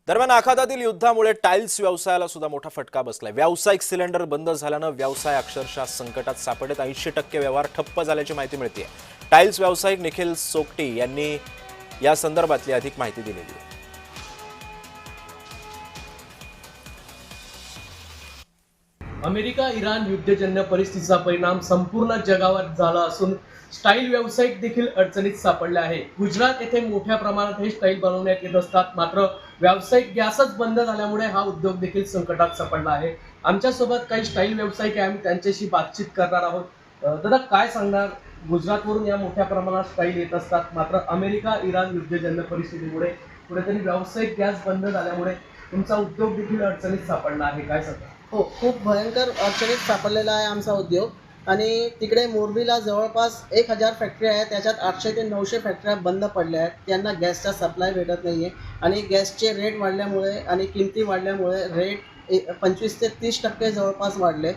दरम्यान आखातातील युद्धामुळे टाइल्स व्यवसायाला सुद्धा मोठा फटका बसलाय। व्यावसायिक सिलेंडर बंद झाल्यानं व्यवसाय अक्षरशः संकटात सापडत 80% व्यवहार ठप्प झाल्याची माहिती मिळते। टाइल्स व्यावसायिक निखिल सोकटी यांनी या संदर्भातली अधिक माहिती दिलेली आहे। अमेरिका इराण युद्धजन्य परिस्थितीचा परिणाम संपूर्ण जगावर झाला असून स्टाईल व्यावसायिक देखील अडचणीत सापडले आहे। गुजरात येथे मोठ्या प्रमाणात हे स्टाईल बनवण्यात येत असतात, मात्र व्यावसायिक गॅसच बंद झाल्यामुळे हा उद्योग देखील संकटात सापडला आहे। आमच्यासोबत काही स्टाईल व्यावसायिक आहे, आम्ही त्यांच्याशी बातचीत करणार आहोत। दादा, काय सांगणार? गुजरातवरून या मोठ्या प्रमाणात स्टाईल येत असतात, मात्र अमेरिका इराण युद्धजन्य परिस्थितीमुळे कुठेतरी व्यावसायिक गॅस बंद झाल्यामुळे तुमचा उद्योग देखील अडचणीत सापडला आहे, काय सांगता? हो, खूप भयंकर अडचणीत सापडलेला आहे आमचा उद्योग। आणि तिकडे मोरबीला जवळपास 1000 फॅक्टरी आहेत, त्याच्यात 800 ते 900 फॅक्टऱ्या बंद पडल्या आहेत। त्यांना गॅसचा सप्लाय भेटत नाही आहे आणि गॅसचे रेट वाढल्यामुळे आणि किमती वाढल्यामुळे रेट 25 ते 30% जवळपास वाढले।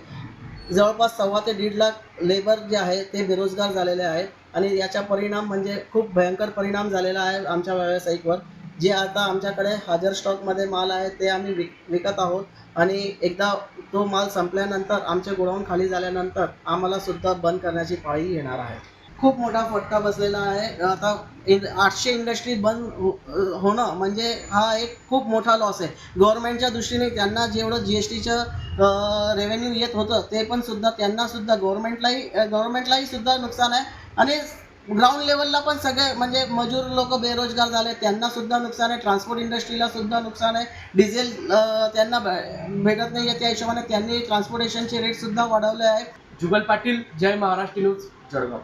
जवळपास 1.25 ते 1.5 लाख लेबर जे आहे ते बेरोजगार झालेले आहेत आणि याचा परिणाम म्हणजे खूप भयंकर परिणाम झालेला आहे आमच्या व्यावसायिकवर। जे आता आमच्याकडे हजर स्टॉकमध्ये माल आहे ते आम्ही विकत आहोत आणि एकदा तो माल संपल्यानंतर आमचे गोडाऊन खाली झाल्यानंतर आम्हाला सुद्धा बंद करण्याची पाळी येणार आहे। खूप मोठा फटका बसलेला आहे। आता 800 इंडस्ट्री बंद होणं म्हणजे हा एक खूप मोठा लॉस आहे। गव्हर्नमेंटच्या दृष्टीने त्यांना जेवढं GSTचं रेव्हेन्यू येत होतं ते पण सुद्धा त्यांना सुद्धा गव्हर्नमेंटलाही सुद्धा नुकसान आहे आणि ग्राउंड लेवलला पण सगळे म्हणजे मजूर लोक बेरोजगार झाले, त्यांना सुद्धा नुकसान आहे। ट्रान्सपोर्ट इंडस्ट्रीला सुद्धा नुकसान आहे। डिझेल त्यांना भेटत नाही आहे, त्या हिशोबाने त्यांनी ट्रान्सपोर्टेशनचे रेट सुद्धा वाढवले आहे। जुगल पाटील, जय महाराष्ट्र न्यूज, जळगाव।